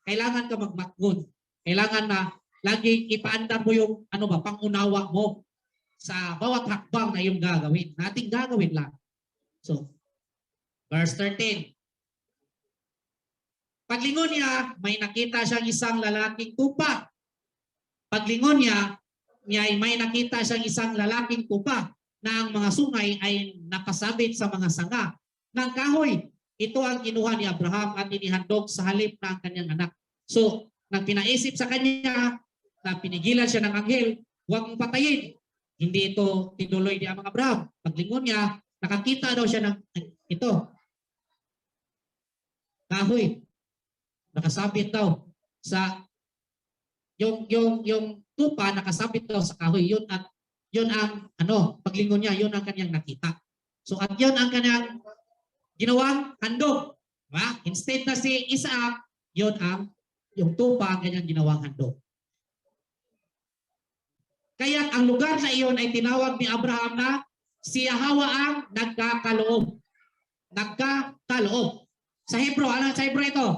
kailangan ka magmakgon. Kailangan na laging ipaandar mo yung pangunawa mo sa bawat hakbang na yung gagawin. Nating gagawin lang. So, verse 13. Paglingon niya, may nakita siyang isang lalaking tupa. Paglingon niya, may nakita siyang isang lalaking tupa na ang mga sungay ay nakasabit sa mga sanga ng kahoy. Ito ang kinuha ni Abraham at inihandog sa halip ng kanyang anak. So, nang pinaisip sa kanya na pinigilan siya ng anghel, huwag mong patayin. Hindi ito tinuloy ni Abraham. Paglingon niya, nakakita daw siya ng ito. Kahoy. Nakasabit daw sa yung tupa nakasabit daw sa kahoy. Yun ang paglingon niya, yun ang kanyang nakita. So at yun ang kanyang ginawang handog. Diba? Instead na si Isaac, yun ang yung tupa ang kanyang ginawang handog. Kaya ang lugar na iyon ay tinawag ni Abraham na si Yahweh ang nagkakaloob. Nagkakaloob. Sa Hebro, ano sa Hebro ito?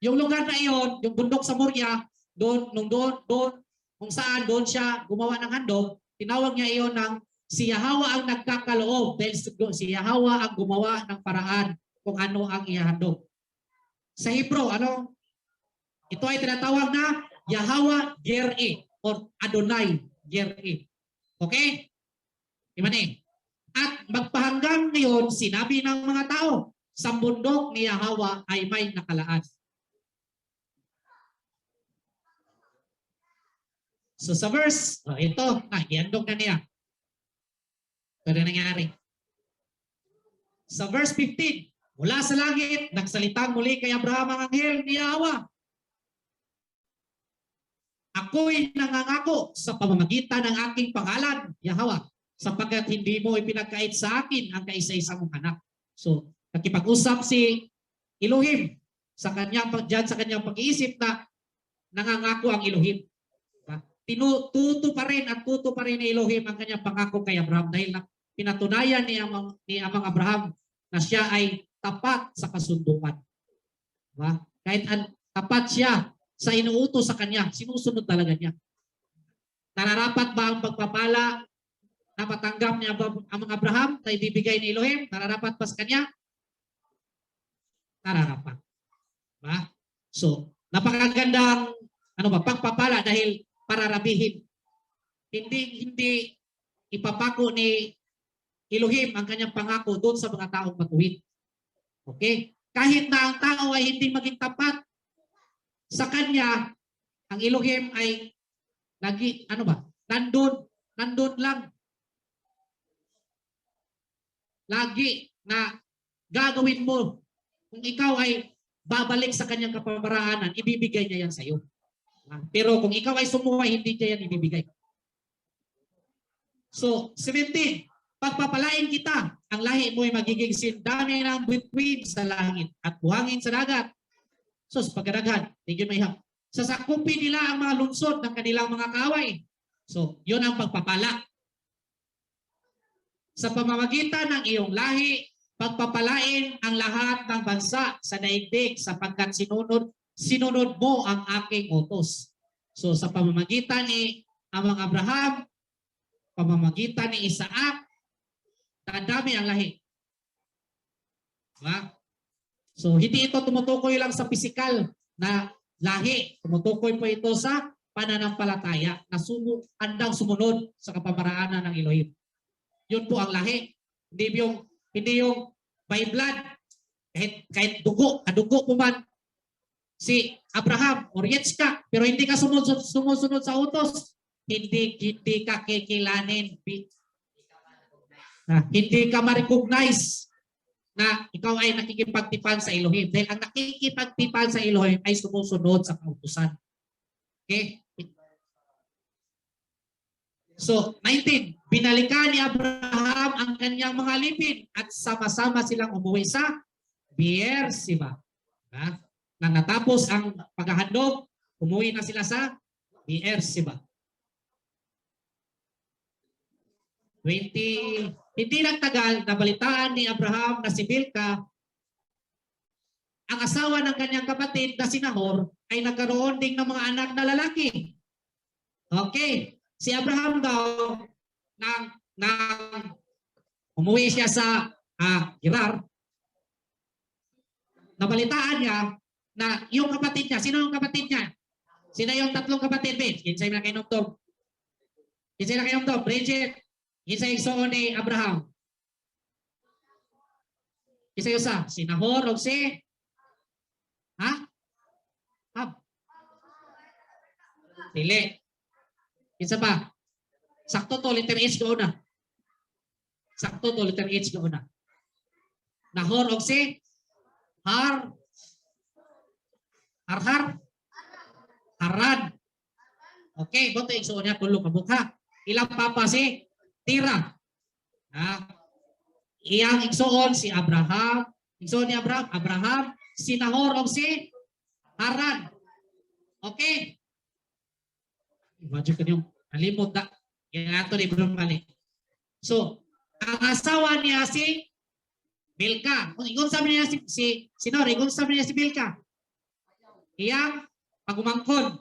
Yung lugar na iyon, yung bundok sa Moria, doon kung saan doon siya gumawa ng handog, tinawag niya iyon ng si Yahweh ang nagkakaloob dahil si Yahweh ang gumawa ng paraan kung ano ang ihahandog. Sa Hebro, ito ay tinatawag na Yahweh Jireh or Adonai Jireh. Okay? Imani. At magpahanggang ngayon, sinabi ng mga tao, sa bundok ni Yahweh ay may nakalaan. So sa verse, ito, ihandog na niya. Pero nangyari. Sa verse 15, mula sa langit, nagsalitang muli kay Abraham ang anghel ni Yahweh. Ako'y nangangako sa pamamagitan ng aking pangalan, Yahweh, sapagkat hindi mo ipinagkait sa akin ang kaisa-isa mong anak. So, nakipag-usap si Elohim sa kanyang pag-iisip na nangangako ang Elohim. Tuto pa rin ni Elohim ang kanyang pangako kay Abraham dahil pinatunayan ni Amang Abraham na siya ay tapat sa kasunduan. Diba? Kahit tapat siya sa inuutos sa kanya, sinusunod talaga niya. Nararapat ba ang pagpapala na patanggap ni Amang Abraham na ibibigay ni Elohim? Nararapat ba sa kanya? Nararapat. Diba? So, napakagandang pagpapala dahil para rabihin. Hindi ipapako ni Elohim ang kanyang pangako doon sa mga taong matuwid. Okay? Kahit na ang tao ay hindi maging tapat sa kanya, ang Elohim ay nandun lang. Lagi na gagawin mo. Kung ikaw ay babalik sa kanyang kapamaraanan, ibibigay niya yan sa iyo. Pero kung ikaw ay sumuway, hindi niya yan ibibigay. So, 17, pagpapalain kita, ang lahi mo ay magiging sindami ng bituin sa langit at buhangin sa dagat. So, sa pagkadaghan, hindi may hap. Sasakupin nila ang mga lungsod ng kanilang mga kaaway. So, yun ang pagpapala. Sa pamamagitan ng iyong lahi, pagpapalain ang lahat ng bansa sa daigdig sapagkat sinunod mo ang aking utos. So sa pamamagitan ni Amang Abraham, pamamagitan ni Isaac, dadami ang lahi. Diba? So hindi ito tumutukoy lang sa pisikal na lahi. Tumutukoy po ito sa pananampalataya na handang sumunod sa kapamaraanan ng Elohim. Yun po ang lahi. Hindi yung by blood. kahit kadugo po man si Abraham or Yitzchak, pero hindi ka sumusunod sa utos, hindi ka kikilanin. Hindi ka ma-recognize na ikaw ay nakikipagtipan sa Elohim. Dahil ang nakikipagtipan sa Elohim ay sumusunod sa kautusan. Okay? So, 19. Binalikan ni Abraham ang kanyang mga alipin at sama-sama silang umuwi sa Beersheba. Nang natapos ang paghahandog, umuwi na sila sa Beersheba. 20. Hindi nagtagal, nabalitaan ni Abraham na si Milca, ang asawa ng kanyang kapatid na si Nahor, ay nagkaroon din ng mga anak na lalaki. Okay. Si Abraham daw, nang umuwi siya sa Gerar, nabalitaan niya na yung kapatid niya, sino yung kapatid niya? Sino yung tatlong kapatid, Vince? Kinsay na kainom to? Kinsay na kainom to? Bridget, kinsay yung ni Abraham? Kinsay yung sa? Si Nahor o si? Dili. Kinsa pa? Sakto to, letter H ko una. Sakto to, letter H ko una. Nahor o si? Haran. Okay, boto yung suon niya, tulong kabukha. Ilang papa si? Tira. Iyang igsoon si Abraham. Igsoon ni Abraham. Si Nahor o si? Haran. Okay? Imagine ka niyong nalimot na. Yan ato ni Bruno Mali. So, ang asawa niya si Milca. Ingon sabi niya si Nori, ingon sabi niya si Milca. Iyang pagumangkon.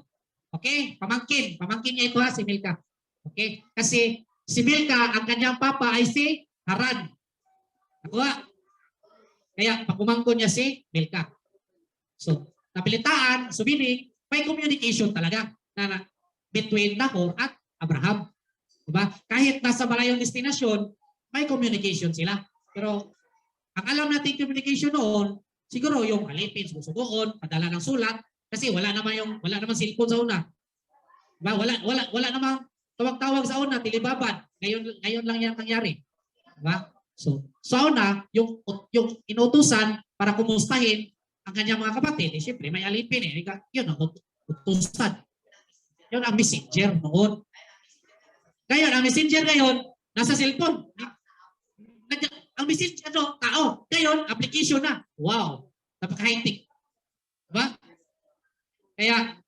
Okay? Pamangkin. Pamangkin niya ito si Milca. Okay? Kasi si Milca, ang kanyang papa ay si Haran. Nakuha? Kaya pagumangkon niya si Milca. So, napilitaan, meaning, may communication talaga na between Nahor at Abraham. Diba? Kahit nasa malayong destinasyon, may communication sila. Pero ang alam natin communication noon, siguro yung alipin, susubuon, padala ng sulat, kasi wala naman cellphone sa una. Diba? Wala namang tawag-tawag sa una, tilibabad. Ngayon lang yan nangyari. Diba? So sa una, yung inutusan para kumustahin ang kanyang mga kapatid, siyempre may alipin eh. Yun ang utusan. Yun ang messenger noon. Ngayon, ang messenger ngayon, nasa cellphone. Ang messenger, tao. Ngayon, application na. Wow. Napaka-high-tech. Diba? Kaya,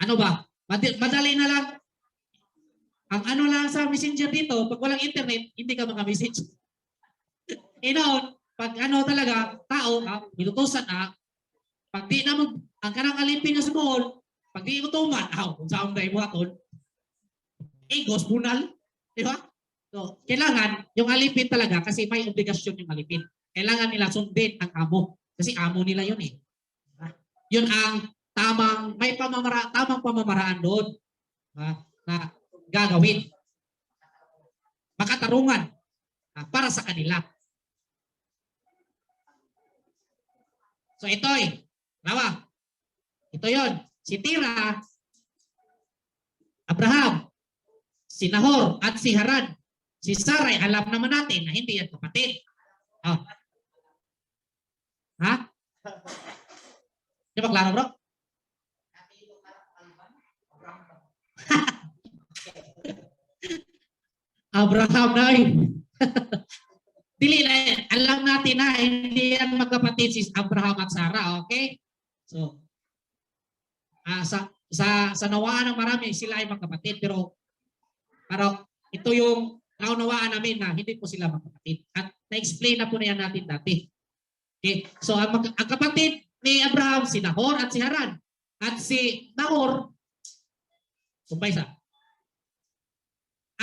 ano ba? Madali na lang. Ang ano lang sa messenger dito, pag walang internet, hindi ka maka-message. Noon, pag ano talaga, tao, inutusan pag di na ang kanang alipin na sumuol, pag di utuman, kung saan tayo mo aton, gospel. Di ba? So, kailangan, yung alipin talaga, kasi may obligasyon yung alipin. Kailangan nila sundin ang amo. Kasi amo nila yun eh. Yun ang tamang pamamaraan doon na gagawin. Makatarungan para sa kanila. So ito ito yon. Si Tira, Abraham, si Nahor, at si Haran. Si Sarai, alam naman natin na hindi yan kapatid. Di ba klaro, bro? Abraham na Dili na, alam natin na hindi yan magkapatid si Abraham at Sarah, okay? So, sa nawaan ng marami, sila ay magkapatid, pero ito yung naunawaan namin na hindi po sila magkapatid. At na-explain na po na yan natin dati. Okay? So, ang kapatid ni Abraham, si Nahor at si Haran. At si Nahor, sumpay sa.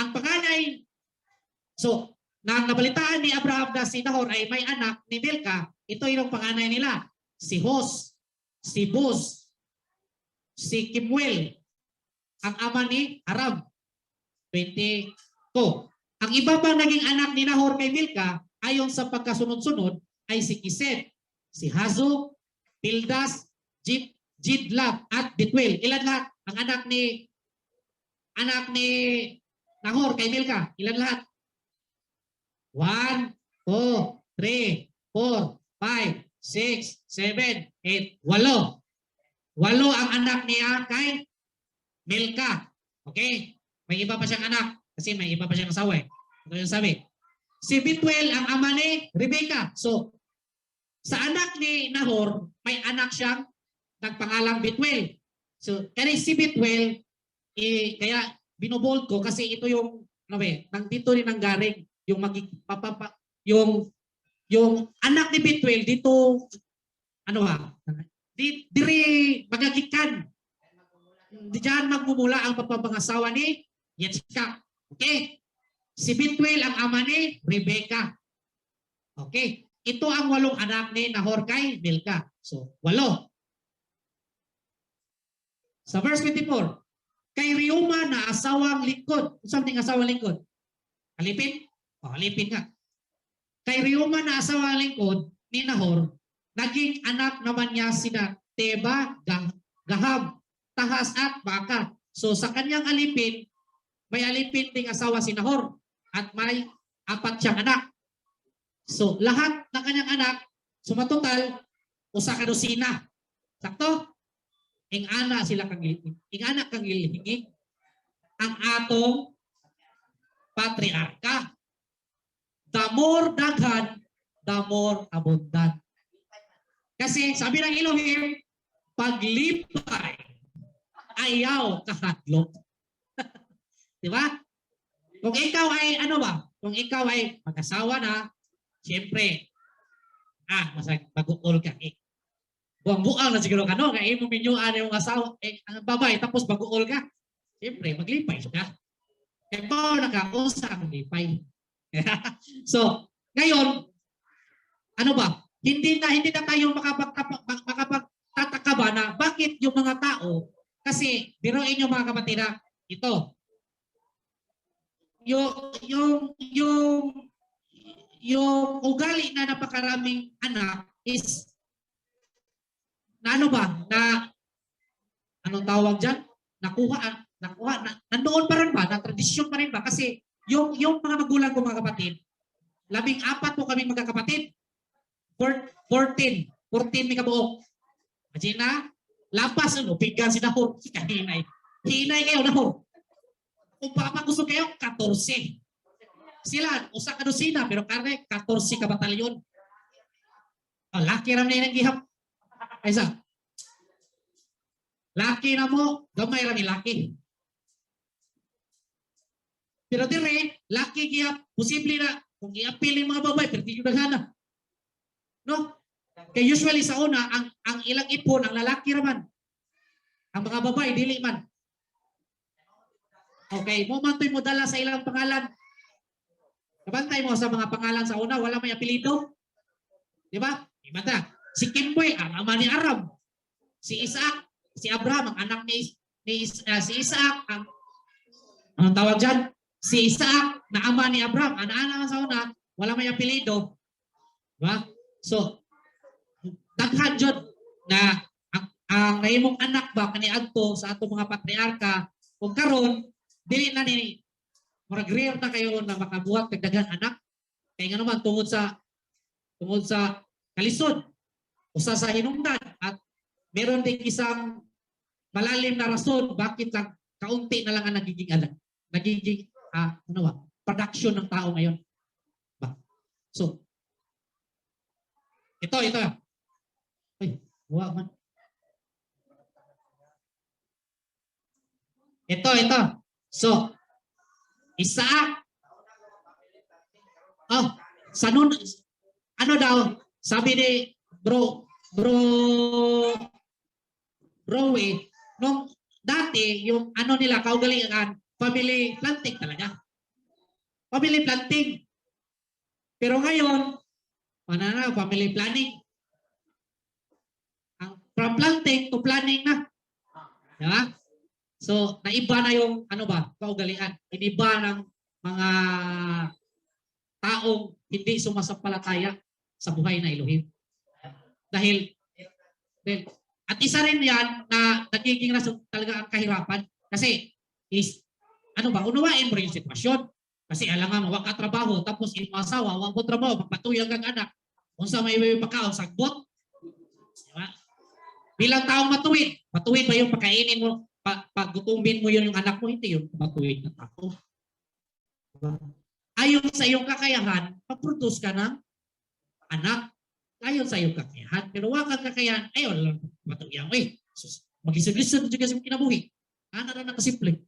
Ang panganay, so, nang nabalitaan ni Abraham na si Nahor ay may anak ni Milca, ito yung panganay nila. Si Hos, si Buz, si Kimuel, ang ama ni Aram. 22. Ang iba pang naging anak ni Nahor kay Milca ayon sa pagkasunod-sunod ay si Kised, si Hazo, Pildas, Jidlab at Bethuel. Ilan lahat? Ang anak ni Nahor kay Milka. Ilan lahat? 1, 2, 3, 4, 5, 6, 7, 8, 8. 8 ang anak niya kay Milka. Okay? May iba pa siyang anak kasi may iba pa siyang asawa eh. Ito yung sabi. Si Bethuel ang ama ni Rebecca. So, sa anak ni Nahor, may anak siyang nagpangalang Bethuel. So, kaya si Bethuel, kaya binobold ko kasi ito yung, dito rin ang garing, yung anak ni Bethuel, dito, diri magagikan. Diyan magmumula ang pagpapangasawa ni Yitzchak. Okay? Si Bethuel ang ama ni Rebecca. Okay? Ito ang 8 anak ni Nahor kay Milka. So, 8. Sa verse 24, kay Reuma na asawang lingkod. Something asawang lingkod? Alipin? Alipin nga. Kay Reuma na asawang lingkod ni Nahor, naging anak naman niya sina Teba, Gaham, Tahas at Baka. So sa kanyang alipin, may alipin ding asawa si Nahor at may 4 siyang anak. So lahat ng kanyang anak, sumatotal, 12. Sakto? Ing anak sila kang hilhingi ang atong patriarka. The more daghan, the more abundant. Kasi sabi ng Elohim, paglipay, ayaw kahadlok. Di ba? Kung ikaw ay kung ikaw ay mag-asawa na, siyempre, mag-uol ka. Buang-buang na siguro ka, no? Kaya mo minyuan yung asawa, ang babay, tapos mag-uol ka. Siyempre, maglipay ka. Kaya pa nakakusa ang lipay. So, ngayon, hindi na tayo makapagtataka ba na bakit yung mga tao, kasi biruin yung mga kapatid na ito, yung ugali na napakaraming anak is anong tawag dyan? Nakuha, nandoon pa rin ba? Na tradisyon pa rin ba? Kasi yung mga magulang ko mga kapatid, 14 po kami magkakapatid. 14 may kabuok. Imagine na, lapas, pigan si Nahor, si kahinay. Hinay kayo, Nahor. Kung gusto kayo, 14. Sila, usa ka dosina, pero karne, 14 ka batalyon. Laki ram na yung gihap. Aysa. Laki na mo, gamay ram yung laki. Pero dire, laki gihap, posible na, kung i-appeal yung mga babae, pero di yung naghana. No? Kaya usually sa una, ang ilang ipon, ang lalaki raman. Ang mga babae, dili man. Okay, momento'y mo dala sa ilang pangalan. Kabantay mo sa mga pangalan sa una, wala may apelido. Di ba? Imata, si Kimboy, ang ama ni Aram. Si Isaac, si Abraham, ang anak si Isaac, anong tawag dyan? Si Isaac, na ama ni Abraham, ang anak sa una, wala may apelido. Di ba? So, daghan dyan na ang nahimong anak ba kaniadto sa atong mga patriarka, kung karon dili na ni murag-rare na kayo na makabuhat kag daghan anak. Kaya nga naman tungod sa kalisod, usa sa hinungdan, at meron din isang malalim na rason bakit lang kaunti na lang ang nagiging production ng tao ngayon. Ba? So, ito. Ay, huwag man. Ito. So, Isaac. Ano daw, sabi ni Browe, nung dati, yung nila, kaugalingan, family planting talaga. Family planting. Pero ngayon, family planning. From planting to planning na. Diba? So, naiba na yung, kaugalian. Iniba ng mga taong hindi sumasampalataya sa buhay na Elohim. Dahil at isa rin yan na nagiging rason talaga ang kahirapan kasi unawain mo rin yung sitwasyon. Kasi alangan mo, wag ka trabaho, tapos imo asawa, wag mo trabaho, magpatuyang kang anak. Kung sa may pagkaon, sagbot. Diba? Bilang taong matuwid ba yung pagkainin mo, paggutumin mo yun yung anak mo, hindi yun matuwid na tao. Diba? Ayon sa iyong kakayahan, mag-produce ka ng anak. Ayon sa iyong kakayahan. Pero wag kang kakayahan, ayon lang, matuyang. Mag-isip-lisod juga sa kinabuhi. Ano na nakasimple.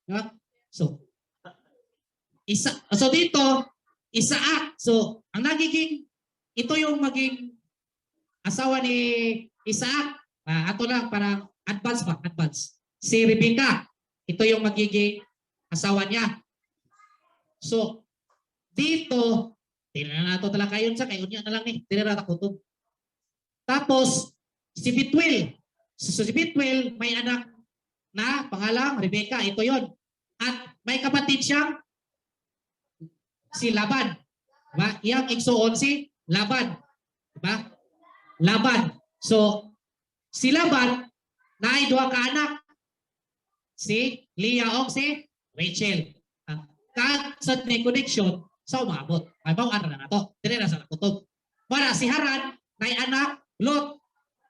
Diba? So dito, Isaac. So, ang nagiging, ito yung maging asawa ni Isaac. Ato lang, parang advance. Si Rebecca, ito yung magiging asawa niya. So, dito, tingnan na nato talaga yun sa kayo niya na lang ni, tinarata ko to. Tapos, si Bethuel. So, si Bethuel, may anak na pangalang Rebecca. Ito yon. At may kapatid siyang si Laban. Diba? Iyang igsuon si Laban. Diba? Laban. So, si Laban, na ay duha ka anak. Si Leah o si Rachel. Kagsad may connection sa umabot. Ay, bawaan na to. Dire na sa nakutob. Wala, si Haran, na ay anak, Lot.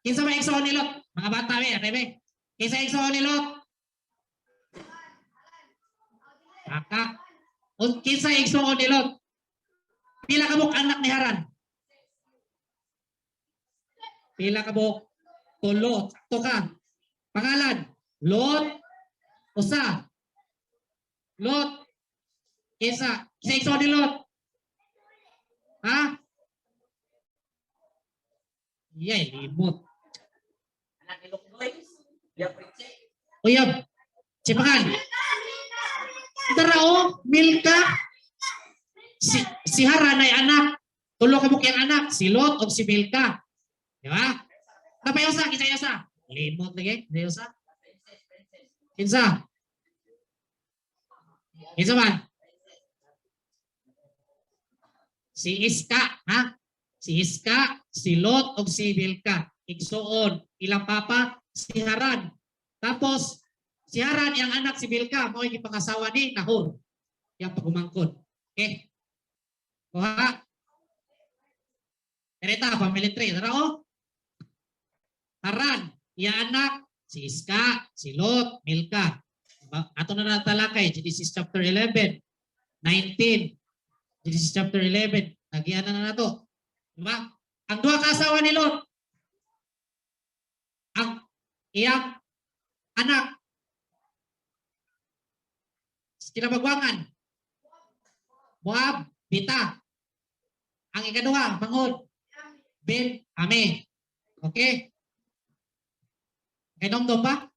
Kinsa may igsuon ni Lot? Mga bata, may. Kinsa igsuon ni Lot? Kaka. Kinsa igsuon ni Lot? Pila ka buk anak ni Haran? Pila ka buk? Tulo. Sakto ka. Pangalan? Lot. Usa. Lot. Kinsa igsuon ni Lot? Ha? Yay, limot. Anak ni Lukdoy. Dia prinsip. Uyab. Sipakan. Darao, Milka. Si Haran ay anak. Tulo ka buk yung anak. Si Lot o si Milka. Di ba? Napayosa, kinsa. Limot lagi. Nayosa. Kinsa. Kinsa man? Si Iska, ha? Si Iska, si Lot o si Milka. Igsuon. Ilang papa? Si Haran. Tapos, si Haran, yung anak si Milka, mo yung pangasawa ni Nahor. Yung pagumangkod. Okay? Kuha. Ereta, family tree. Tara o. Haran, yung anak, si Iska, si Lot, Milka. Ato na natalakay, Genesis chapter 11, 19. Genesis chapter 11. Nagiyan na nato. Diba? Ang dua kasawa ni Lot, ang iyang anak, kinabagwangan, Moab, Bita. Ang ikaduha, Mangod, Ben, Ame. Okay? Kainom ba?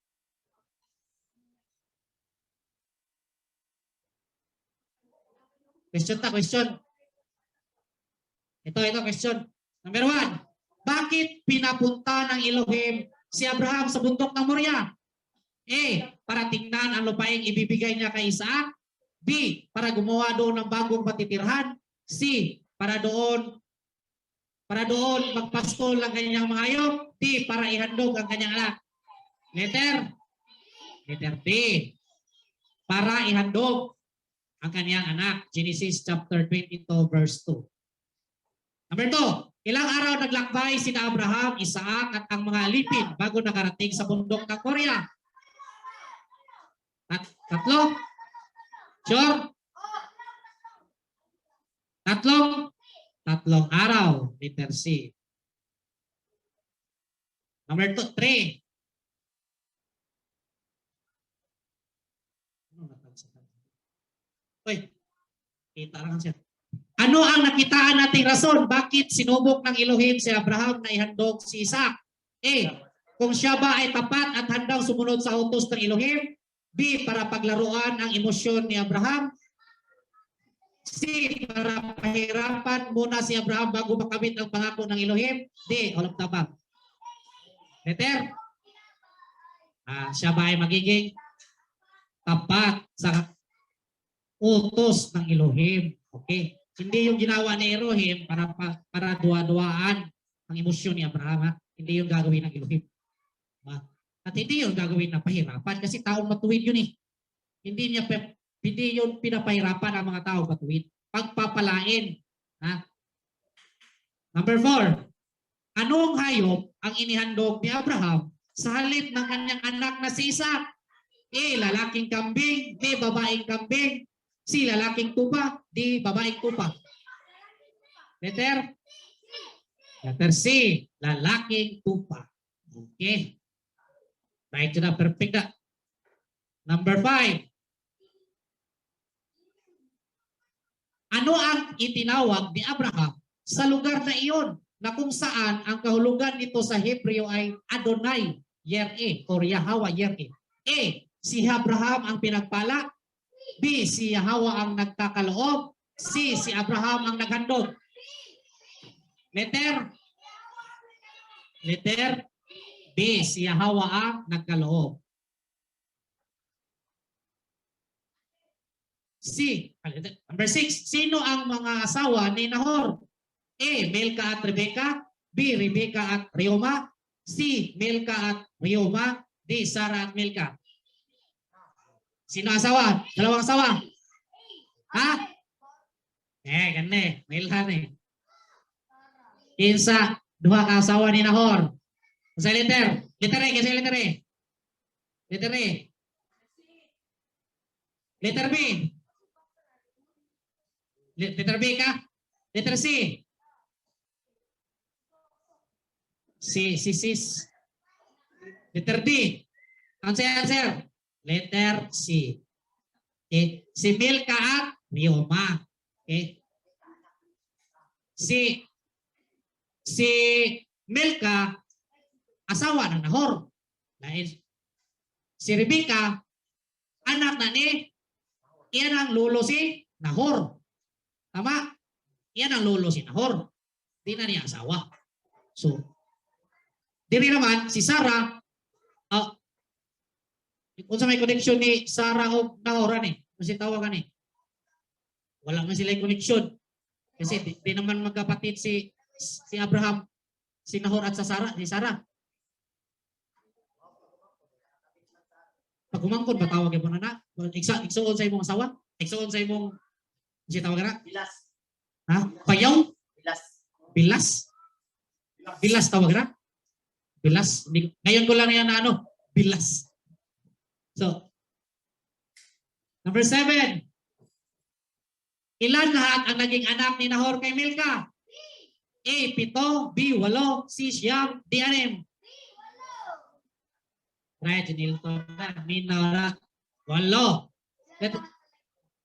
Question. Ito, question. Number 1. Bakit pinapunta ng Elohim si Abraham sa bundok ng Moriah? A. Para tingnan ang lupaing ibibigay niya kay Isaac. B. Para gumawa doon ng bagong patitirhan. C. Para doon magpaskol ang kanyang mga hayop. D. Para ihandog ang kanyang anak. Letter B. Para ihandog ang kanyang anak. Genesis chapter 22 verse 2. Number 2. Ilang araw naglakbay sina Abraham, Isaac at ang mga alipin bago nakarating sa bundok ng Moriah? Tatlo? Sure? Tatlong araw. Letter C. Number 3. Kita lang siya. Ano ang nakitaan nating rason? Bakit sinubok ng Elohim si Abraham na ihandog si Isaac? A. Kung siya ba ay tapat at handang sumunod sa utos ng Elohim? B. Para paglaruan ang emosyon ni Abraham? C. Para pahirapan muna si Abraham bago makamit ang pangako ng Elohim? D. All of the above. Letter? Siya ba ay magiging tapat sa utos ng Elohim? Okay. Hindi yung ginawa ni Elohim para duwa-duwaan ang emosyon ni Abraham. Ha? Hindi yung gagawin ng Elohim. At hindi yung gagawin na pahirapan kasi taong matuwid yun eh. Hindi yun pinapahirapan ang mga taong matuwid. Pagpapalain. Ha? Number 4. Anong hayop ang inihandog ni Abraham sa halip ng kanyang anak na si Isaac? A. Lalaking kambing. B. Babaeng kambing. C. Lalaking tupa. D. Babaeng tupa. Letter C. Lalaking tupa. Okay. Right to the perfect. Number 5. Ano ang itinawag ni Abraham sa lugar na iyon na kung saan ang kahulugan nito sa Hebreo ay Adonai Yireh or Yahweh Yireh? A. Si Abraham ang pinagpala. B. Si Yahweh ang nagkakaloob. C. Si Abraham ang naghandog. Letter B. Si Yahweh ang nagkaloob. C. Number 6. Sino ang mga asawa ni Nahor? A. Milka at Rebecca. B. Rebecca at Reuma. C. Milka at Reuma. D. Sarah at Milka. Sino asawa? Dalawang asawa? Ha? Ganun Milhan Kinsa, duha ka asawa ni Nahor. Sa letter? Letter A. Kasi letter A. Letter A. Letter B. Letter B ka? Letter C. Sis. Letter D. Answer. Letter C. Okay. Si Milka at Reuma. Okay. Si Milka, asawa ng Nahor. Dahil si Rebecca, anak na ni, iyan ang lolo si Nahor. Tama? Iyan ang lolo si Nahor. Di na niya asawa. So, diri naman, si Sarah, kung sa may connection ni Sarah o Nahor, kasi tawagan wala man sila connection. Kasi di naman magkapatid si Abraham, si Nahor at si Sarah. Pag umangkod, matawag mo na. Igsuon sa imong asawa? Igsuon sa imong, kasi tawagan na? Bilas. Ha? Payaw? Bilas. Bilas tawag na? Bilas. Ngayon ko lang yan na bilas. So, number 7. Ilan lahat ang naging anak ni Nahor kay Milka? A. 7. B. 8. C. 9. D. 6. Right, Nilton na. Minaw na. 8.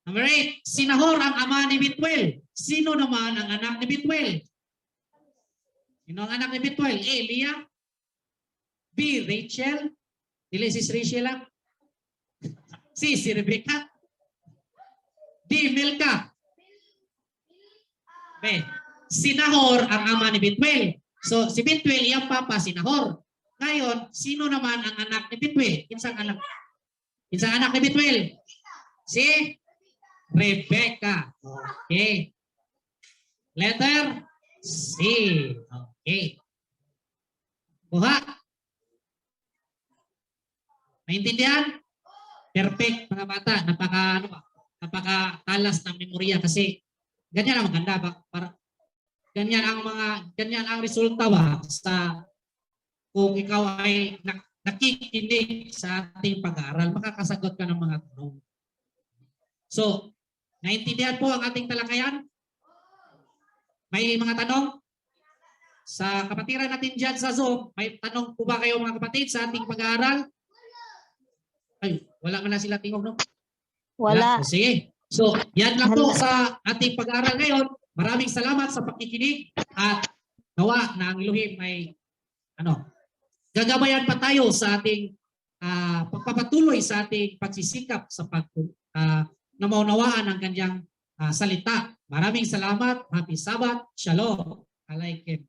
Number 8. Si Nahor ang ama ni Bethuel. Sino naman ang anak ni Bethuel? Sino ang anak ni Bethuel? A. Leah. B. Rachel. Dili si Rachel lang. C. Si Rebecca. D. Milka. B. Si Nahor ang ama ni Bethuel. So, si Bethuel, iyang papa, si Nahor. Ngayon, sino naman ang anak ni Bethuel? Kinsang anak ni Bethuel? Si Rebecca. Okay. Letter C. Okay. Buha. Maintindihan? Perfect, mga bata. Napaka-talas ng memorya kasi ganyan ang maganda para ganyan ang resulta sa kung ikaw ay nakikinig sa ating pag-aaral, makakasagot ka ng mga tanong. So, naintindihan po ang ating talakayan? May mga tanong? Sa kapatiran natin dyan sa Zoom, may tanong po ba kayo mga kapatid sa ating pag-aaral? Ay, wala man na sila tingog, no? Wala. Sige. So, yan lang po sa ating pag-aaral ngayon. Maraming salamat sa pakikinig at nawa na ang Elohim ay gagabayan pa tayo sa ating pagpapatuloy sa ating pagsisikap sa na maunawaan ang kanyang salita. Maraming salamat. Happy Sabbath. Shalom. Alaikum.